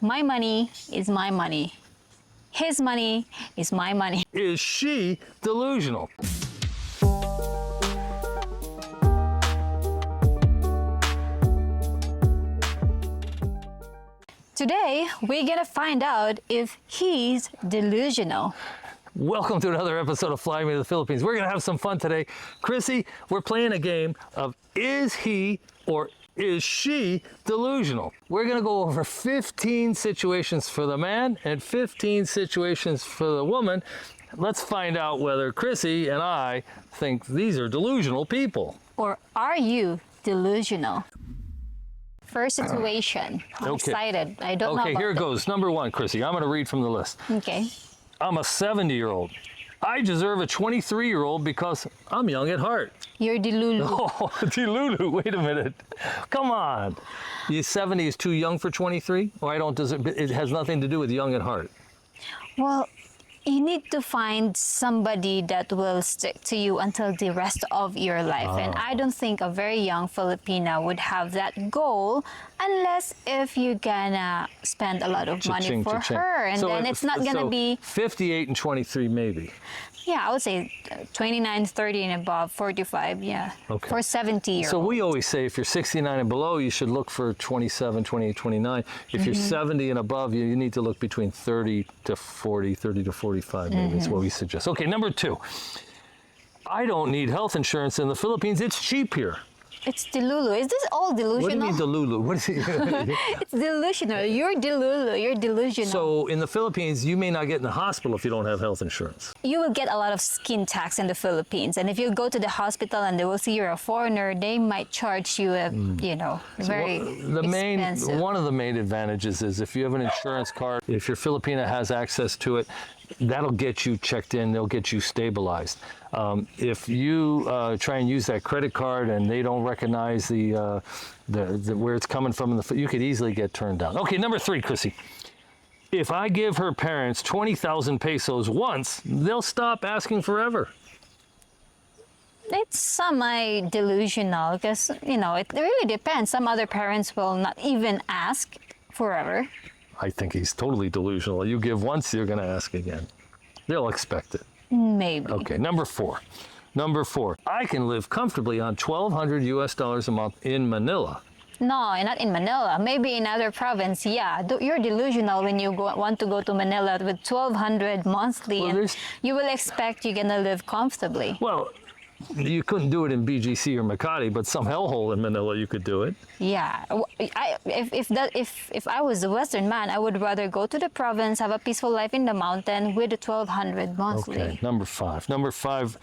My money is my money. His money is my money. Is she delusional? Today, we're gonna find out if he's delusional. Welcome to another episode of Fly Me to the Philippines. We're gonna have some fun today. Chrissy, we're playing a game of is he or is she delusional? We're gonna go over 15 situations for the man and 15 situations for the woman. Let's find out whether Chrissy and I think these are delusional people. Or are you delusional? First situation. I'm excited. I don't know Okay, about here it goes. Number one, Chrissy. I'm gonna read from the list. Okay. I'm a 70-year-old. I deserve a 23-year-old because I'm young at heart. You're delulu. Oh, delulu, wait a minute. Come on. You 70 is too young for 23? Or I don't deserve, it has nothing to do with young at heart. Well, you need to find somebody that will stick to you until the rest of your life. And I don't think a very young Filipina would have that goal unless if you're gonna spend a lot of money for her. And then it's not gonna be 58 and 23 maybe. Yeah, I would say 29, 30 and above, 45, yeah. Okay. For 70-year-olds. So we always say if you're 69 and below, you should look for 27, 28, 29. If you're 70 and above, you need to look between 30 to 40, 30 to 45 maybe is what we suggest. Okay, number two. I don't need health insurance in the Philippines. It's cheap here. It's delulu. Is this all delusional? What do you mean delulu? What is it? It's delusional. You're delulu. You're delusional. So in the Philippines, you may not get in the hospital if you don't have health insurance. You will get a lot of skin tax in the Philippines. And if you go to the hospital and they will see you're a foreigner, they might charge you, very expensive. One of the main advantages is if you have an insurance card, if your Filipina has access to it, that'll get you checked in, they'll get you stabilized. If you try and use that credit card and they don't recognize the where it's coming from, you could easily get turned down. Okay, number three, Chrissy. If I give her parents 20,000 pesos once, they'll stop asking forever. It's semi-delusional because, it really depends. Some other parents will not even ask forever. I think he's totally delusional. You give once, you're going to ask again. They'll expect it. Maybe. Okay, number four. Number four. I can live comfortably on $1,200 US a month in Manila. No, not in Manila. Maybe in other province, yeah. You're delusional when you want to go to Manila with 1,200 monthly. Well, and you will expect you're going to live comfortably. Well, you couldn't do it in BGC or Makati, but some hellhole in Manila you could do it. Yeah, if I was a Western man, I would rather go to the province, have a peaceful life in the mountain with the 1,200 monthly. Okay, number five. Number five,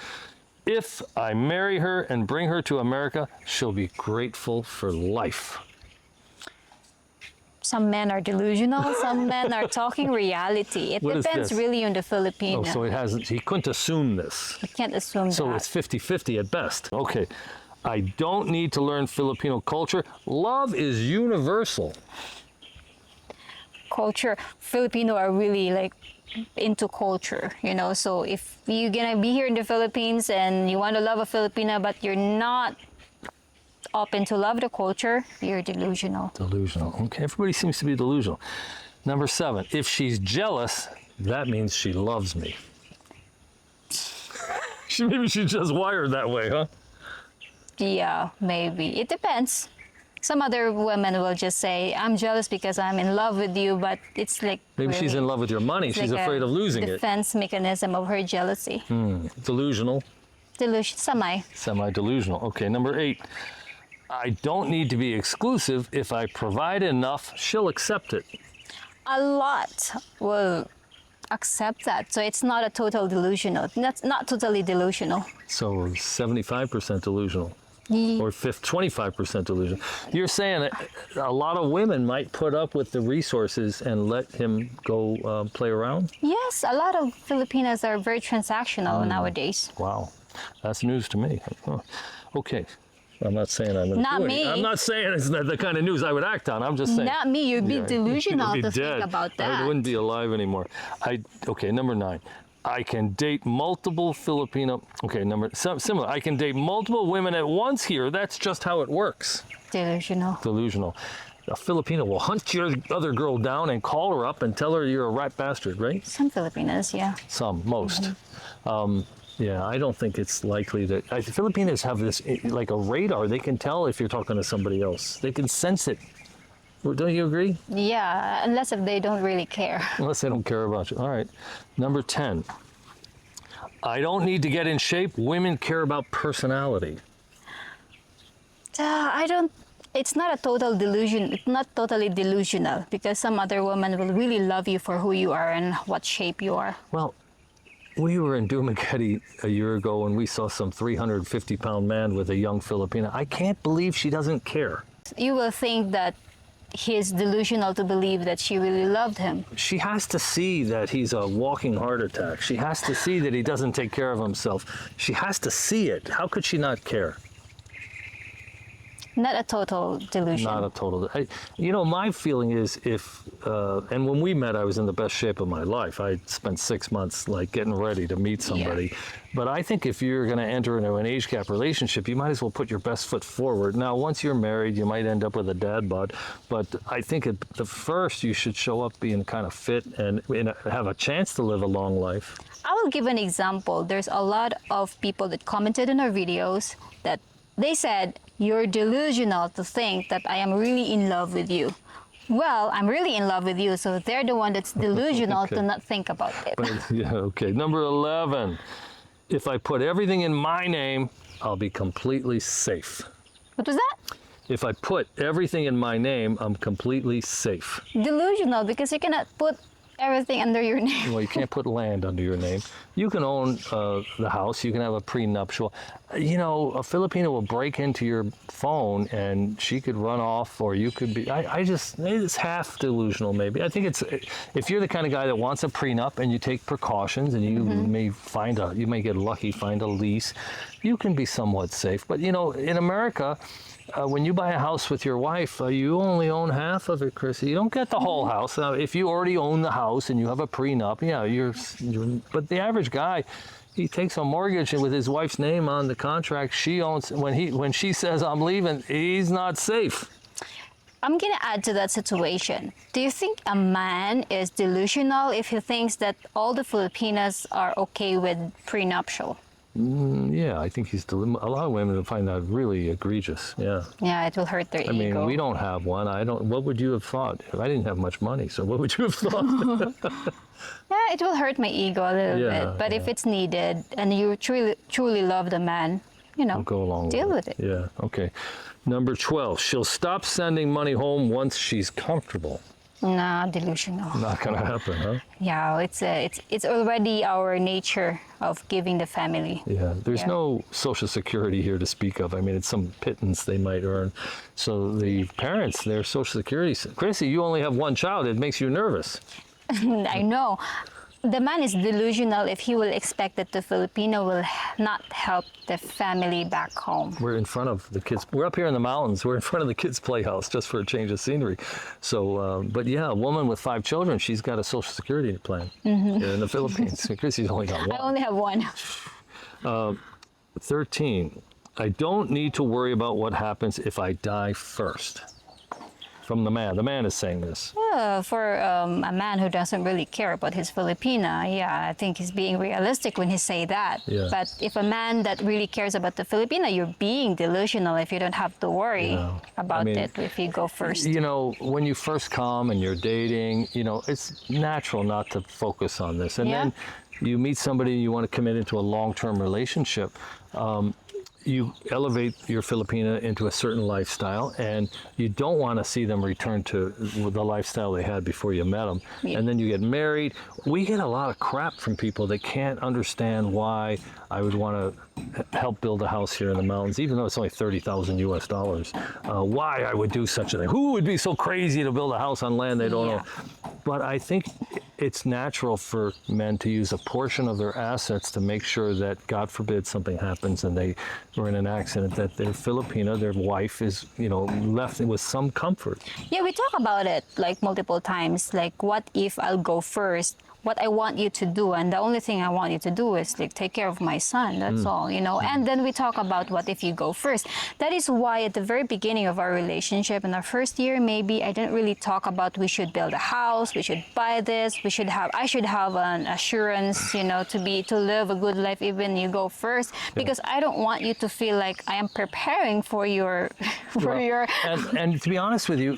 if I marry her and bring her to America, she'll be grateful for life. Some men are delusional, some men are talking reality. It depends really on the Filipino. Oh, so he couldn't assume this. You can't assume that. So it's 50-50 at best. Okay, I don't need to learn Filipino culture. Love is universal. Culture, Filipino are really into culture, so if you're gonna be here in the Philippines and you want to love a Filipina but you're not open to love the culture, you're delusional. Delusional. Okay, everybody seems to be delusional. Number seven, if she's jealous, that means she loves me. Maybe she's just wired that way, huh? Yeah, maybe. It depends. Some other women will just say, I'm jealous because I'm in love with you, but it's like maybe she's in love with your money. She's afraid of losing it. Defense mechanism of her jealousy. Delusional. Semi-delusional. Okay, number eight. I don't need to be exclusive. If I provide enough, she'll accept it. A lot will accept that. So it's not a total delusional. That's not totally delusional. So 75% delusional. Or 25% delusional. You're saying a lot of women might put up with the resources and let him go play around? Yes, a lot of Filipinas are very transactional nowadays. Wow, that's news to me. Okay. I'm not saying I'm not me. I'm not saying it's not the kind of news I would act on. I'm just saying. Not me. You'd be delusional to think about that. I wouldn't be alive anymore. Okay, number 9. I can date multiple Filipino. Okay, similar. I can date multiple women at once here. That's just how it works. Delusional. Delusional. a Filipino will hunt your other girl down and call her up and tell her you're a rat bastard, right? Some Filipinas, yeah. Some, most. Yeah, I don't think it's likely that Filipinos have this like a radar. They can tell if you're talking to somebody else. They can sense it. Don't you agree? Yeah, unless if they don't really care. Unless they don't care about you. All right. Number 10. I don't need to get in shape. Women care about personality. I don't. It's not a total delusion. It's not totally delusional because some other woman will really love you for who you are and what shape you are. Well, we were in Dumaguete a year ago and we saw some 350-pound man with a young Filipina. I can't believe she doesn't care. You will think that he's delusional to believe that she really loved him. She has to see that he's a walking heart attack. She has to see that he doesn't take care of himself. She has to see it. How could she not care? Not a total delusion. Not a total. You know, my feeling is if, and when we met, I was in the best shape of my life. I spent 6 months like getting ready to meet somebody. Yeah. But I think if you're going to enter into an age gap relationship, you might as well put your best foot forward. Now, once you're married, you might end up with a dad bod. But I think at the first, you should show up being kind of fit and have a chance to live a long life. I will give an example. There's a lot of people that commented in our videos that they said, "You're delusional to think that I am really in love with you." Well, I'm really in love with you, so they're the one that's delusional Okay. to not think about it. But, yeah, okay. Number 11. If I put everything in my name, I'll be completely safe. What was that? If I put everything in my name, I'm completely safe. Delusional because you cannot put everything under your name. Well, you can't put land under your name. You can own the house. You can have a prenuptial. You know, a Filipino will break into your phone and she could run off, or you could be. It's half delusional, maybe. I think it's if you're the kind of guy that wants a prenup and you take precautions and you you may get lucky, find a lease. You can be somewhat safe. But you know, in America. When you buy a house with your wife, you only own half of it, Chrissy. You don't get the whole house. Now, if you already own the house and you have a prenup, yeah, but the average guy, he takes a mortgage with his wife's name on the contract. She owns when she says I'm leaving, he's not safe. I'm gonna add to that situation. Do you think a man is delusional if he thinks that all the Filipinas are okay with prenuptial? Yeah, I think a lot of women will find that really egregious. Yeah. Yeah, it will hurt their I mean, ego. we don't have one. What would you have thought? I didn't have much money, so what would you have thought? Yeah, it will hurt my ego a little bit. But if it's needed and you truly love the man, you know, Go along deal with it. Yeah, okay. Number 12, she'll stop sending money home once she's comfortable. Nah, delusional. Not gonna happen, huh? Yeah, it's already our nature of giving the family. Yeah, there's Yeah. no Social Security here to speak of. I mean, it's some pittance they might earn. So the parents, their Social Security, Chrissy, you only have one child. It makes you nervous. I know. The man is delusional if he will expect that the Filipino will not help the family back home. We're in front of the kids. We're up here in the mountains. We're in front of the kids' playhouse just for a change of scenery. So, but yeah, a woman with 5 children, she's got a Social Security plan here in the Philippines. Chrissy's only got one. I only have one. 13, I don't need to worry about what happens if I die first. From the man. The man is saying this. For a man who doesn't really care about his Filipina, yeah, I think he's being realistic when he say that. Yeah. But if a man that really cares about the Filipina, you're being delusional if you don't have to worry about it if you go first. You know, when you first come and you're dating, you know, it's natural not to focus on this. And then you meet somebody and you want to commit into a long-term relationship. You elevate your Filipina into a certain lifestyle, and you don't want to see them return to the lifestyle they had before you met them. Yeah. And then you get married. We get a lot of crap from people that can't understand why I would want to help build a house here in the mountains, even though it's only $30,000 US. Why I would do such a thing? Who would be so crazy to build a house on land they don't know? But I think it's natural for men to use a portion of their assets to make sure that, God forbid, something happens and they were in an accident, that their Filipina, their wife, is, you know, left with some comfort. Yeah, we talk about it like multiple times. Like, what if I'll go first? what I want you to do, and the only thing I want you to do is like take care of my son. That's all, you know. And then we talk about what if you go first. That is why at the very beginning of our relationship, in our first year, maybe I didn't really talk about we should build a house, we should buy this, I should have an assurance, you know, to live a good life even you go first, because I don't want you to feel like I am preparing for your and to be honest with you,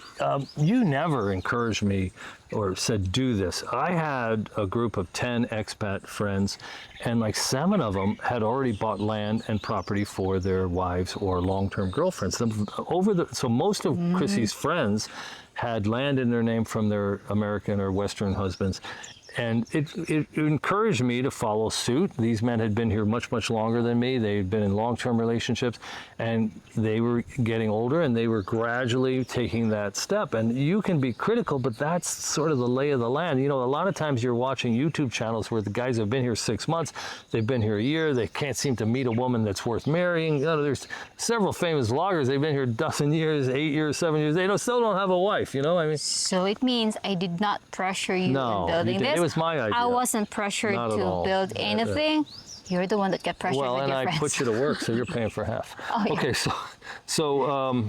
you never encouraged me or said do this. I had a group of 10 expat friends, and like 7 of them had already bought land and property for their wives or long-term girlfriends. So most of Chrissy's friends had land in their name from their American or Western husbands. And it encouraged me to follow suit. These men had been here much, much longer than me. They had been in long-term relationships, and they were getting older, and they were gradually taking that step. And you can be critical, but that's sort of the lay of the land. You know, a lot of times you're watching YouTube channels where the guys have been here 6 months, they've been here a year, they can't seem to meet a woman that's worth marrying. You know, there's several famous vloggers, they've been here a dozen years, 8 years, 7 years, they still don't have a wife, you know? I mean, so it means I did not pressure you in building this. It was my idea. I wasn't pressured to build anything. You're the one that got pressured with your friends. Well, and I put you to work, so you're paying for half. Oh, yeah. Okay, so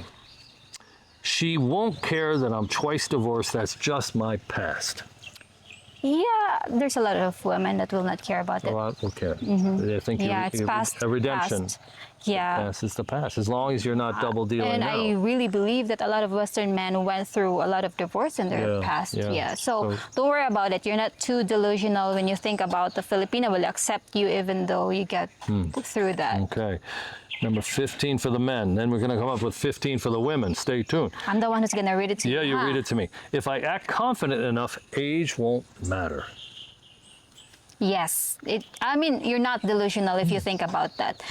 she won't care that I'm twice divorced. That's just my past. Yeah, there's a lot of women that will not care about it. A lot will care. They think it's past. A redemption. Past. Yeah. The past is the past, as long as you're not double dealing and now. I really believe that a lot of Western men went through a lot of divorce in their past. Yeah. So don't worry about it. You're not too delusional when you think about the Filipina will accept you even though you get through that. Okay. Number 15 for the men. Then we're going to come up with 15 for the women. Stay tuned. I'm the one who's going to read it to you. Yeah, you read it to me. If I act confident enough, age won't matter. Yes. I mean, you're not delusional if you think about that.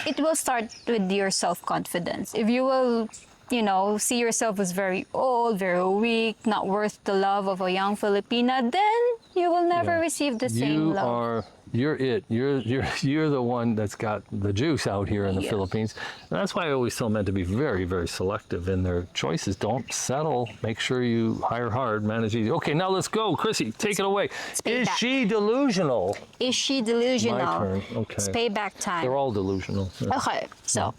It will start with your self-confidence. If you will, you know, see yourself as very old, very weak, not worth the love of a young Filipina, then you will never receive the same love. You're it. You're the one that's got the juice out here in the Philippines. And that's why I always tell men to be very, very selective in their choices. Don't settle. Make sure you hire hard, manage easy. Okay, now let's go. Chrissy, take it away. Is she delusional? Is she delusional? My turn. Okay. It's payback time. They're all delusional. Yeah. Okay, so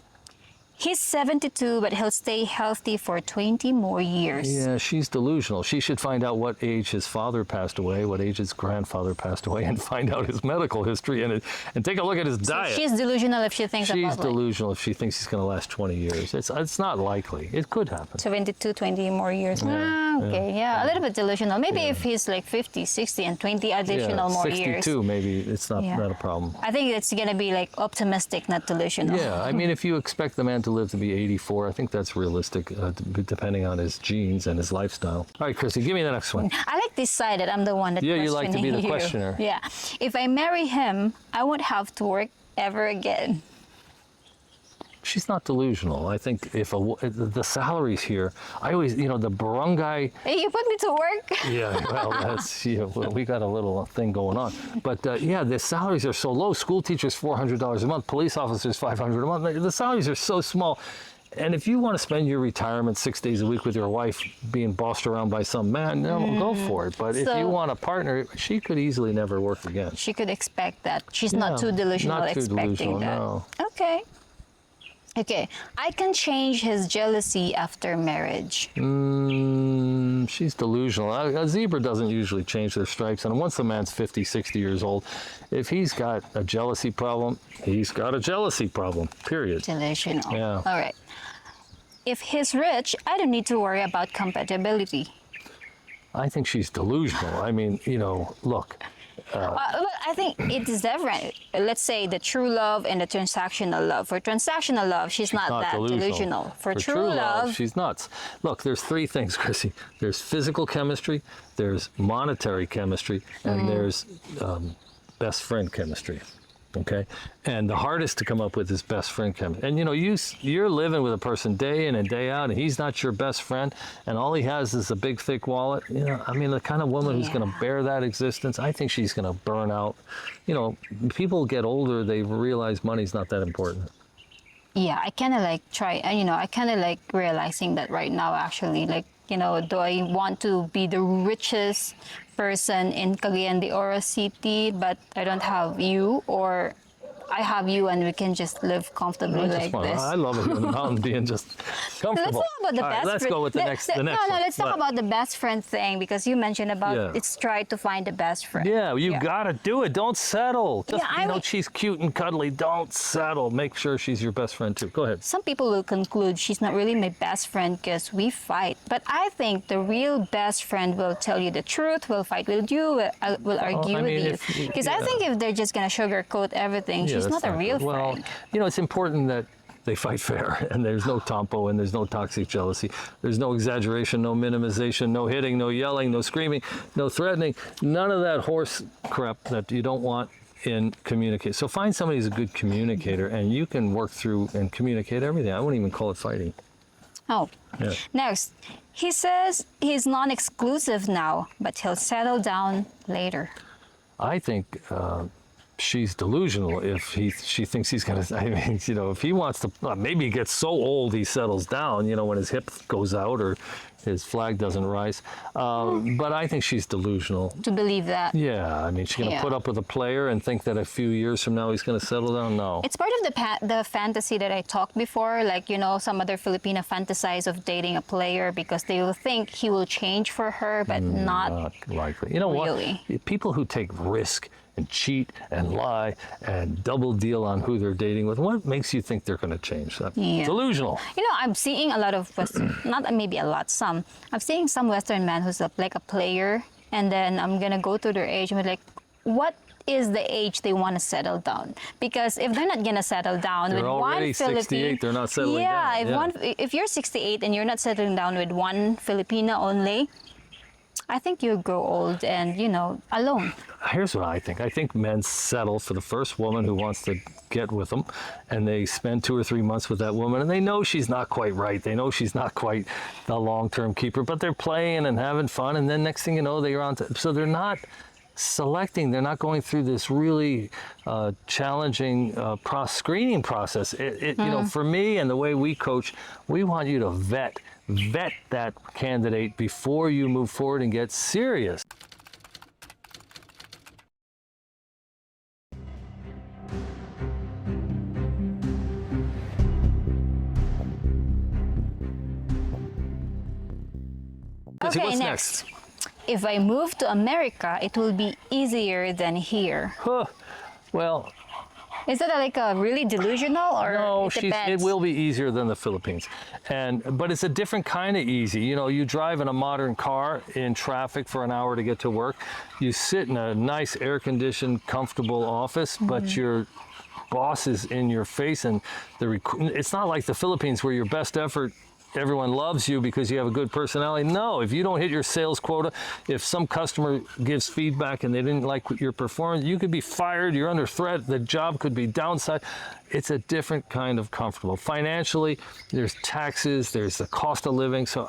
he's 72, but he'll stay healthy for 20 more years. Yeah, she's delusional. She should find out what age his father passed away, what age his grandfather passed away, and find out his medical history and take a look at his diet. She's delusional if she thinks she's delusional if she thinks he's going to last 20 years. It's not likely. It could happen. 22, 20 more years. Yeah, a little bit delusional. Maybe if he's like 50, 60, and 20 additional more 62, years. 62, maybe it's not a problem. I think it's going to be like optimistic, not delusional. Yeah, I mean, if you expect the man to live to be 84, I think that's realistic, depending on his genes and his lifestyle. All right, Chrissy, give me the next one. I like this side that I'm the one that you like to be the questioner. Yeah. If I marry him, I won't have to work ever again. She's not delusional. I think if the salaries here, I always, the barangay. Hey, you put me to work. Yeah, well, that's we got a little thing going on. But the salaries are so low. School teachers $400 a month, police officers $500 a month. The salaries are so small. And if you want to spend your retirement 6 days a week with your wife being bossed around by some man, go for it. But if you want a partner, she could easily never work again. She could expect that. She's not too delusional expecting that. No. Okay. Okay, I can change his jealousy after marriage. She's delusional. A zebra doesn't usually change their stripes. And once the man's 50, 60 years old, if he's got a jealousy problem, he's got a jealousy problem, period. Delusional. Yeah. All right. If he's rich, I don't need to worry about compatibility. I think she's delusional. I mean, look. I think it is different. Let's say the true love and the transactional love. For transactional love, she's not that delusional. For true love, she's nuts. Look, there's 3 things, Chrissy. There's physical chemistry, there's monetary chemistry, and there's best friend chemistry. Okay, and the hardest to come up with is best friend chemistry. And you're living with a person day in and day out, and he's not your best friend, and all he has is a big thick wallet. I mean, the kind of woman who's going to bear that existence, I think she's going to burn out. People get older, they realize money's not that important. Yeah, I kind of like I kind of like realizing that right now, actually. Like, do I want to be the richest person in Cagayan de Oro City, but I don't have you, or I have you and we can just live comfortably I like just want, this. I love it in the mountain being just Let's comfortable. talk about the All right, best let's friend. go with the next No, one. let's talk about the best friend thing, because you mentioned about Yeah. it's try to find the best friend. Yeah, you gotta do it. Don't settle. Just, Yeah, I mean- she's cute and cuddly. Don't settle. Make sure she's your best friend too. Go ahead. Some people will conclude she's not really my best friend because we fight. But I think the real best friend will tell you the truth, will fight with you, will argue I mean, with if- you. Because I yeah. think if they're just going to sugarcoat everything, Yeah, she's that's not a real good. Well, friend. it's important that they fight fair, and there's no tampo, and there's no toxic jealousy. There's no exaggeration, no minimization, no hitting, no yelling, no screaming, no threatening. None of that horse crap that you don't want in communicate. So find somebody who's a good communicator, and you can work through and communicate everything. I wouldn't even call it fighting. Oh. Yeah. Next, he says he's non-exclusive now, but he'll settle down later. I think she's delusional if she thinks he's gonna. I mean, if he wants to, maybe he gets so old he settles down. When his hip goes out or his flag doesn't rise. But I think she's delusional. To believe that. Yeah, I mean, she's gonna Yeah. put up with a player and think that a few years from now he's gonna settle down. No. It's part of the fantasy that I talked before. Like, some other Filipina fantasize of dating a player because they will think he will change for her, but not. Not likely. You know Really? what? People who take risk and cheat and lie and double deal on who they're dating with, what makes you think they're going to change? Yeah. Delusional. I'm seeing a lot of Western, not maybe a lot, some. I'm seeing some Western man who's like a player, and then I'm gonna go to their age and be like, what is the age they want to settle down? Because if they're not gonna settle down They're with already one Filipino, 68, they're not settling yeah, down. if you're 68 and you're not settling down with one Filipina only, I think you grow old and alone. Here's what I think. I think men settle for the first woman who wants to get with them, and they spend 2 or 3 months with that woman, and they know she's not quite right. They know she's not quite the long-term keeper, but they're playing and having fun, and then next thing you know, they're on to. So they're not selecting. They're not going through this really challenging screening process. For me and the way we coach, we want you to vet that candidate before you move forward and get serious. Okay, what's next. If I move to America, it will be easier than here. Well, Is that like a really delusional, or no, it depends? it will be easier than the Philippines, but it's a different kind of easy. You drive in a modern car in traffic for an hour to get to work. You sit in a nice air-conditioned, comfortable office, but your boss is in your face, and it's not like the Philippines where your best effort. Everyone loves you because you have a good personality. No, if you don't hit your sales quota, if some customer gives feedback and they didn't like your performance, you could be fired, you're under threat, the job could be downside. It's a different kind of comfortable. Financially, there's taxes, there's the cost of living, so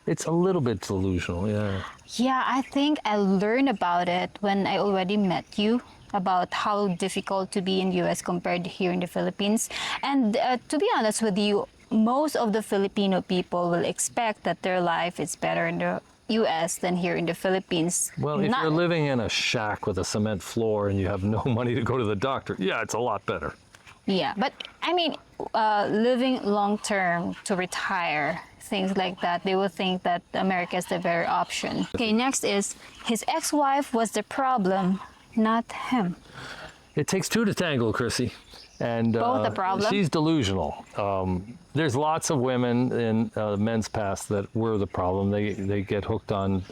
it's a little bit delusional, yeah. Yeah, I think I learned about it when I already met you, about how difficult to be in the US compared to here in the Philippines. And to be honest with you, most of the Filipino people will expect that their life is better in the US than here in the Philippines. Well, if you're living in a shack with a cement floor and you have no money to go to the doctor, yeah, it's a lot better. Yeah, but I mean, living long term to retire, things like that, they will think that America is the better option. Okay, next is his ex-wife was the problem, not him. It takes two to tango, Chrissy. And Both a problem? she's delusional. There's lots of women in men's past that were the problem. They get hooked on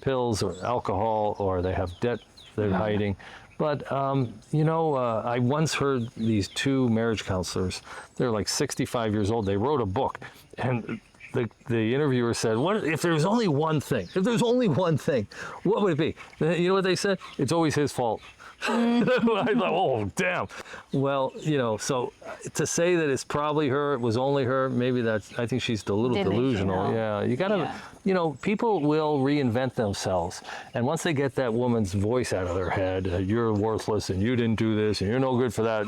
pills or alcohol, or they have debt they're hiding. But, I once heard these two marriage counselors, they're like 65 years old. They wrote a book, and the interviewer said, "What if there's only one thing? If there's only one thing, what would it be?" You know what they said? It's always his fault. I thought, oh, damn. Well, so to say that it's probably her, it was only her, maybe I think she's a little delusional. Yeah, you gotta, people will reinvent themselves. And once they get that woman's voice out of their head, you're worthless and you didn't do this and you're no good for that,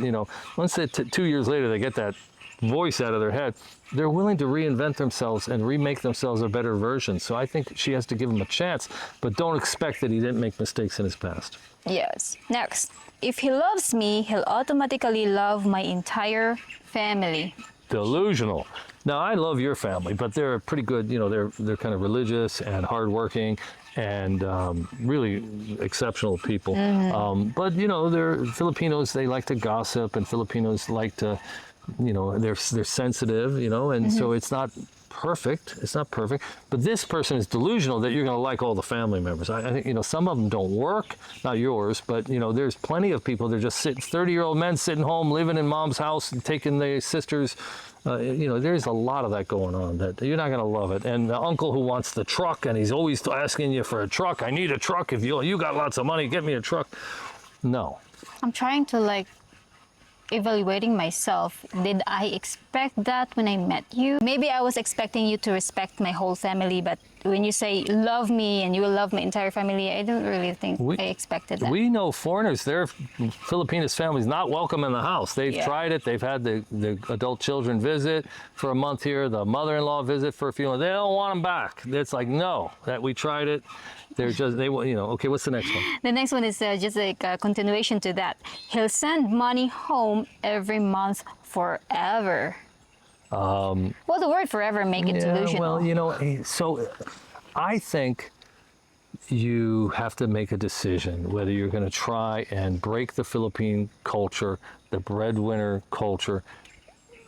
once 2 years later they get that voice out of their head, they're willing to reinvent themselves and remake themselves a better version. So I think she has to give him a chance, but don't expect that he didn't make mistakes in his past. Yes. Next, if he loves me, he'll automatically love my entire family. Delusional. Now, I love your family, but they're pretty good. You know, they're kind of religious and hardworking and really exceptional people. But you know, they're Filipinos. They like to gossip, and Filipinos like to, you know, they're sensitive. You know, and so it's not perfect. It's not perfect. But this person is delusional that you're going to like all the family members. I think, you know, some of them don't work, not yours, but, you know, there's plenty of people. They're just sitting, 30-year-old men sitting home, living in mom's house and taking their sisters. You know, there's a lot of that going on that you're not going to love it. And the uncle who wants the truck and he's always asking you for a truck. I need a truck. If you got lots of money, get me a truck. No. I'm trying to like evaluating myself. Did I expect that when I met you? Maybe I was expecting you to respect my whole family, but when you say love me and you will love my entire family, I don't really think I expected that. We know foreigners, their Filipinas families not welcome in the house. They've tried it. They've had the adult children visit for a month here, the mother-in-law visit for a few months. They don't want them back. It's like, no, that we tried it. They're just, you know, okay, what's the next one? The next one is just like a continuation to that. He'll send money home every month forever. Well, the word forever make it delusional. Well, you know, so I think you have to make a decision whether you're going to try and break the Philippine culture, the breadwinner culture,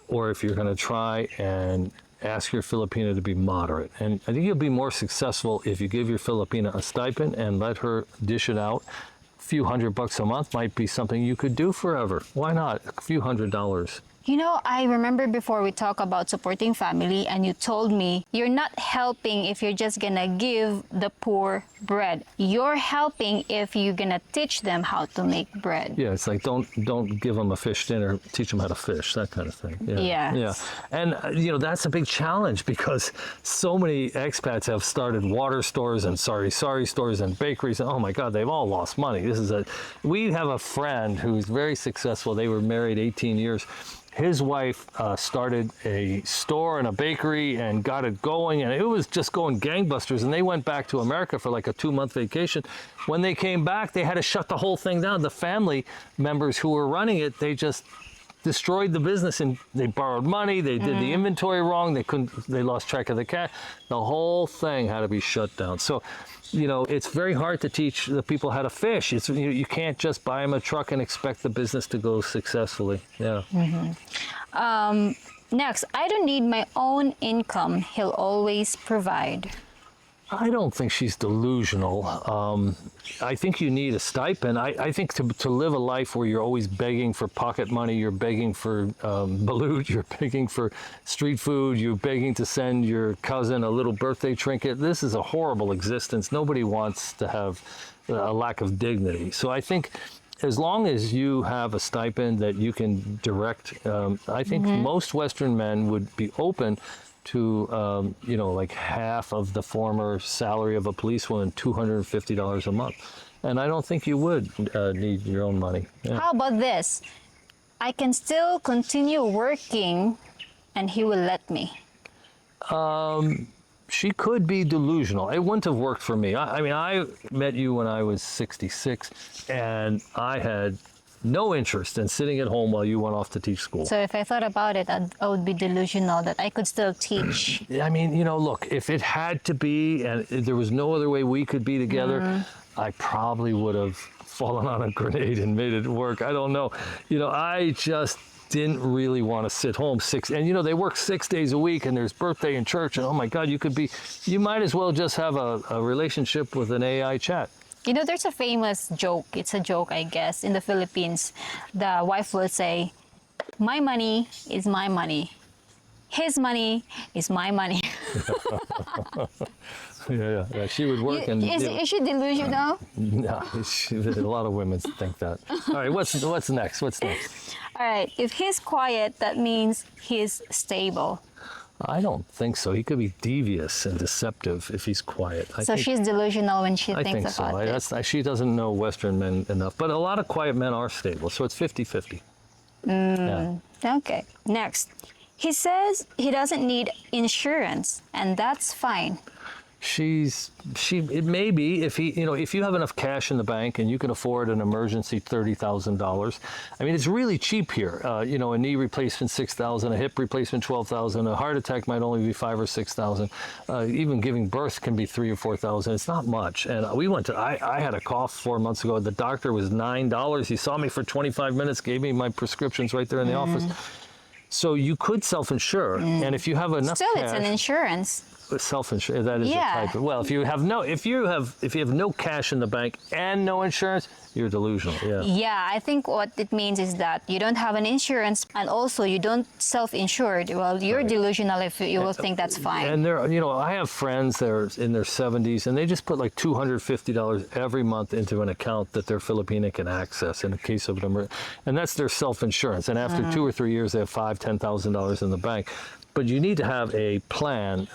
or if you're going to try and ask your Filipina to be moderate. And I think you'll be more successful if you give your Filipina a stipend and let her dish it out. A few $100 a month might be something you could do forever. Why not? A few $100s. You know, I remember before we talked about supporting family and you told me you're not helping if you're just gonna give the poor bread. You're helping if you're gonna teach them how to make bread. Yeah, it's like don't give them a fish dinner, teach them how to fish, that kind of thing. Yeah. Yeah. And you know, that's a big challenge because so many expats have started water stores and sari stores and bakeries, and oh my God, they've all lost money. We have a friend who's very successful. They were married 18 years. His wife started a store and a bakery and got it going, and it was just going gangbusters. And they went back to America for like a 2-month vacation. When they came back, they had to shut the whole thing down. The family members who were running it, they just destroyed the business, and they borrowed money. They did the inventory wrong. They lost track of the cash. The whole thing had to be shut down. So, you know, it's very hard to teach the people how to fish. You can't just buy them a truck and expect the business to go successfully. Yeah. Next, I don't need my own income. He'll always provide. I don't think she's delusional. I think you need a stipend. I think to live a life where you're always begging for pocket money, you're begging for balut, you're begging for street food, you're begging to send your cousin a little birthday trinket. This is a horrible existence. Nobody wants to have a lack of dignity. So I think as long as you have a stipend that you can direct, I think most Western men would be open to, you know, like half of the former salary of a policewoman, $250 a month. And I don't think you would need your own money. Yeah. How about this? I can still continue working and he will let me. She could be delusional. It wouldn't have worked for me. I mean, I met you when I was 66, and I had no interest in sitting at home while you went off to teach school. So if I thought about it, I would be delusional that I could still teach. I mean, you know, look, if it had to be and there was no other way we could be together, I probably would have fallen on a grenade and made it work. I don't know. You know, I just didn't really want to sit home and you know, they work 6 days a week and there's birthday in church and oh my God, you might as well just have a relationship with an AI chat. You know, there's a famous joke. It's a joke, I guess, in the Philippines. The wife will say, my money is my money. His money is my money. Yeah. She would work and... Is she delusional? No, a lot of women think that. All right, what's next? What's next? All right, if he's quiet, that means he's stable. I don't think so. He could be devious and deceptive if he's quiet. So she's delusional when she thinks about this. She doesn't know Western men enough. But a lot of quiet men are stable, so it's 50-50. Yeah. Okay. Next. He says he doesn't need insurance, and that's fine. It may be if if you have enough cash in the bank and you can afford an emergency $30,000. I mean, it's really cheap here. A knee replacement $6,000, a hip replacement $12,000, a heart attack might only be $5,000 or $6,000. Even giving birth can be $3,000 or $4,000. It's not much. And I had a cough 4 months ago. The doctor was $9. He saw me for 25 minutes, gave me my prescriptions right there in the office. So you could self-insure, and if you have enough Still, cash, it's an insurance. self-insure, that is a type of, well, if you have no cash in the bank and no insurance, you're delusional. Yeah, I think what it means is that you don't have an insurance, and also you don't self-insured. Well, you're delusional if you will think that's fine. And I have friends that are in their 70s, and they just put like $250 every month into an account that their Filipina can access in a case of an emergency, and that's their self-insurance. And after 2 or 3 years, they have $5,000-$10,000 in the bank. But you need to have a plan.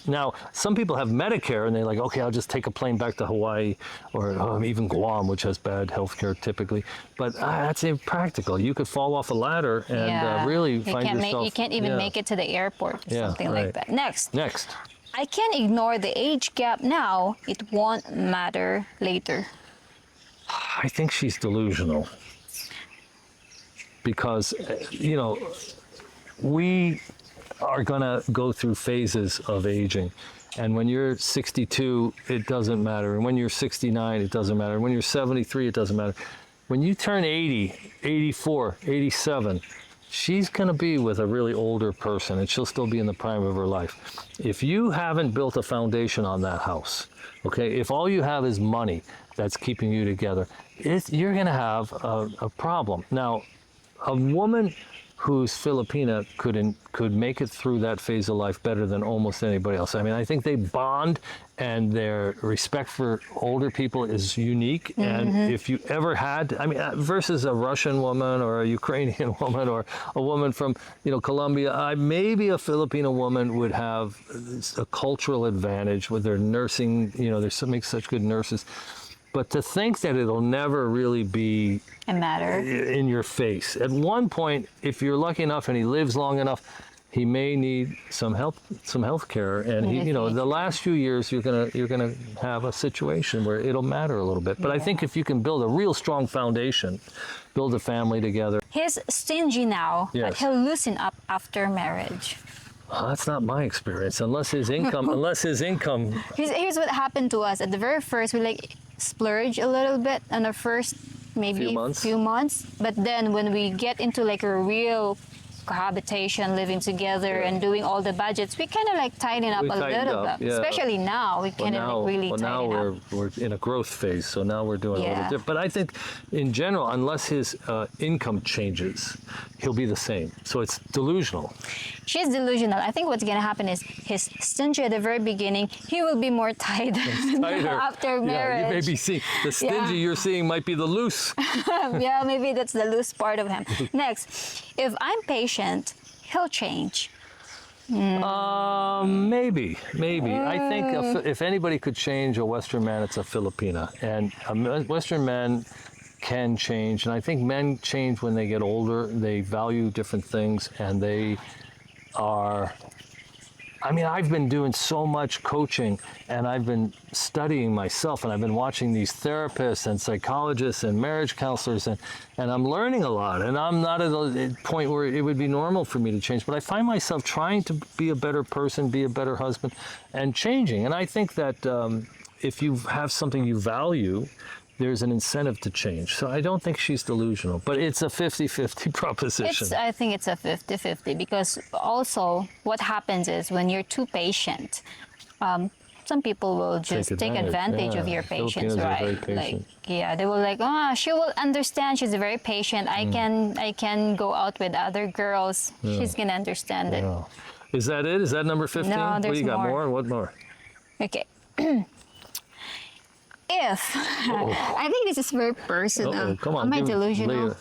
Now, some people have Medicare, and they're like, okay, I'll just take a plane back to Hawaii or even Guam, which has bad health care typically. But that's impractical. You could fall off a ladder and really find yourself. You can't even make it to the airport or something like that. Next. I can't ignore the age gap now. It won't matter later. I think she's delusional. Because, we are going to go through phases of aging. And when you're 62, it doesn't matter. And when you're 69, it doesn't matter. When you're 73, it doesn't matter. When you turn 80, 84, 87, she's going to be with a really older person, and she'll still be in the prime of her life. If you haven't built a foundation on that house, okay, if all you have is money that's keeping you together, you're going to have a problem. Now, a woman who's Filipina could make it through that phase of life better than almost anybody else. I mean, I think they bond, and their respect for older people is unique. And if you ever had, versus a Russian woman or a Ukrainian woman or a woman from, Colombia, maybe a Filipino woman would have a cultural advantage with their nursing. They make such good nurses. But to think that it'll never really be a matter in your face. At one point, if you're lucky enough and he lives long enough, he may need some health care. And the last few years, you're gonna have a situation where it'll matter a little bit. But I think if you can build a real strong foundation, build a family together. He's stingy now, but he'll loosen up after marriage. Well, that's not my experience. Unless his income. Here's what happened to us. At the very first, we splurge a little bit on the first maybe few months. But then when we get into a real cohabitation, living together and doing all the budgets, we kind of tighten up a little bit. Especially now, we kind of really tighten up. Well, now we're in a growth phase, so now we're doing a little different. But I think, in general, unless his income changes, he'll be the same. So it's delusional. She's delusional. I think what's going to happen is he's stingy at the very beginning. He will be more tighter after marriage. Yeah, you may be seeing the stingy you're seeing might be the loose. Yeah, maybe that's the loose part of him. Next, if I'm patient, he'll change. Maybe. I think if anybody could change a Western man, it's a Filipina. And Western men can change. And I think men change when they get older. They value different things, and they are... I've been doing so much coaching, and I've been studying myself, and I've been watching these therapists and psychologists and marriage counselors, and I'm learning a lot. And I'm not at a point where it would be normal for me to change, but I find myself trying to be a better person, be a better husband, and changing. And I think that if you have something you value, there's an incentive to change. So I don't think she's delusional, but it's a 50-50 proposition. I think it's a 50-50, because also what happens is when you're too patient, some people will just take advantage of your patience, right? They will she will understand. She's very patient. I can go out with other girls. She's gonna understand it. Is that it? Is that number 15? No, there's what do you got? More? What more? Okay. I think this is very personal. Come on, am I delusional?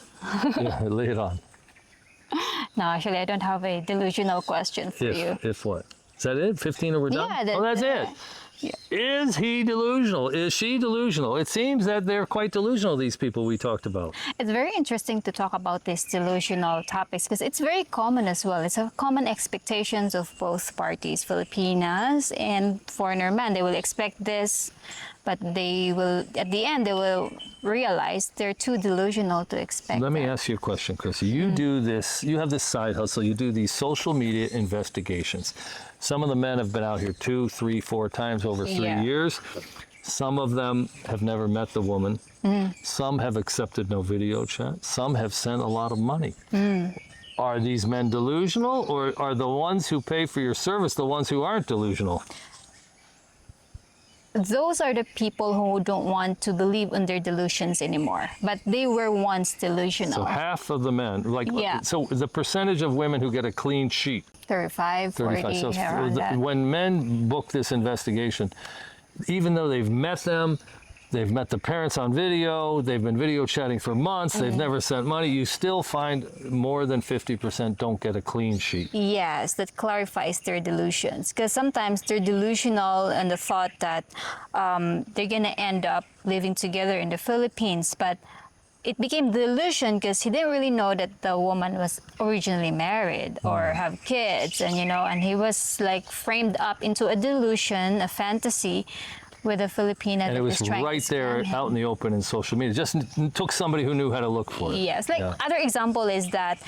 Lay it on. No, actually, I don't have a delusional question for you. If what? Is that it? 15 or we're done? Yeah, that's it. Is he delusional? Is she delusional? It seems that they're quite delusional, these people we talked about. It's very interesting to talk about these delusional topics because it's very common as well. It's a common expectations of both parties, Filipinas and foreigner men. They will expect this, but they will, at the end, they will realize they're too delusional to expect Let me that. ask you a question, Chrissy. You do this, you have this side hustle, you do these social media investigations. Some of the men have been out here 2, 3, 4 times over 3 Yeah. years. Some of them have never met the woman. Some have accepted no video chat. Some have sent a lot of money. Are these men delusional, or are the ones who pay for your service the ones who aren't delusional? Those are the people who don't want to believe in their delusions anymore, but they were once delusional. So half of the men, like, Yeah. so the percentage of women who get a clean sheet, 35, 40, 35. So around that. when men book this investigation, even though they've met them, they've met the parents on video, they've been video chatting for months, they've never sent money, you still find more than 50% don't get a clean sheet. Yes, that clarifies their delusions. Because sometimes they're delusional in the thought that they're going to end up living together in the Philippines. But it became delusion because he didn't really know that the woman was originally married or have kids. And, you know, and he was like framed up into a delusion, a fantasy with a Filipina And that it was is trying right to there scam him. out in the open in social media. Just took somebody who knew how to look for it. Yes, like Yeah. other example is that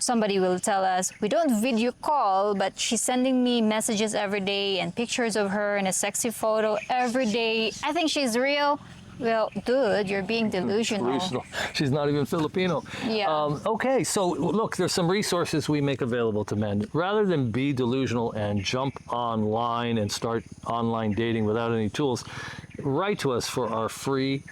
somebody will tell us, we don't video call, but she's sending me messages every day and pictures of her and a sexy photo every day. I think she's real. Well, dude, you're being delusional. Delusional. She's not even Filipino. Yeah. Okay, so look, there's some resources we make available to men. Rather than be delusional and jump online and start online dating without any tools, write to us for our free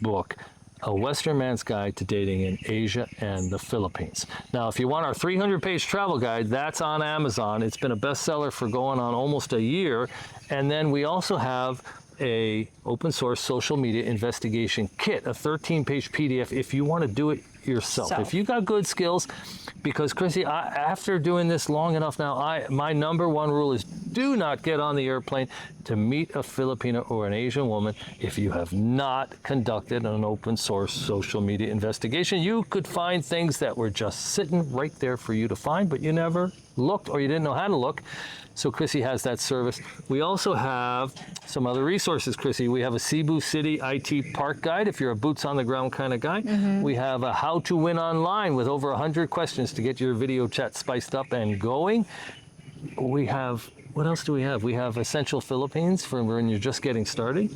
book, A Western Man's Guide to Dating in Asia and the Philippines. Now, if you want our 300-page travel guide, that's on Amazon. It's been a bestseller for going on almost a year. And then we also have a open source social media investigation kit, a 13-page PDF if you want to do it yourself. So. If you got good skills, because Chrissy, after doing this long enough now, my number one rule is do not get on the airplane to meet a Filipina or an Asian woman if you have not conducted an open source social media investigation. You could find things that were just sitting right there for you to find, but you never looked or you didn't know how to look. So Chrissy has that service. We also have some other resources, Chrissy. We have a Cebu City IT Park Guide if you're a boots on the ground kind of guy. We have a How to Win Online with over 100 questions to get your video chat spiced up and going. We have, what else do we have? We have Essential Philippines for when you're just getting started.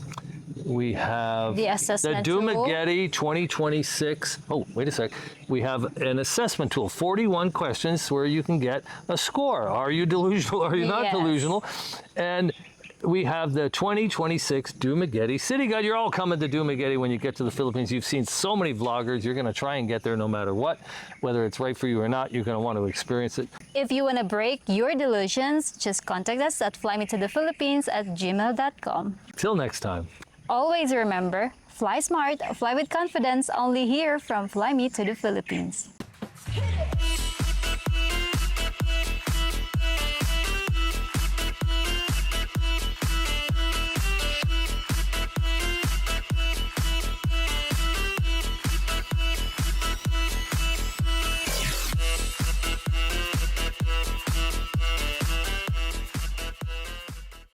We have The assessment the tool. Dumaguete 2026. Oh, wait a sec. We have an assessment tool, 41 questions where you can get a score. Are you delusional? Are you not Yes. delusional? And we have the 2026 Dumaguete City Guide. You're all coming to Dumaguete when you get to the Philippines. You've seen so many vloggers. You're going to try and get there no matter what. Whether it's right for you or not, you're going to want to experience it. If you want to break your delusions, just contact us at flymetothephilippines@gmail.com. Till next time. Always remember, fly smart, fly with confidence, only here from Fly Me to the Philippines.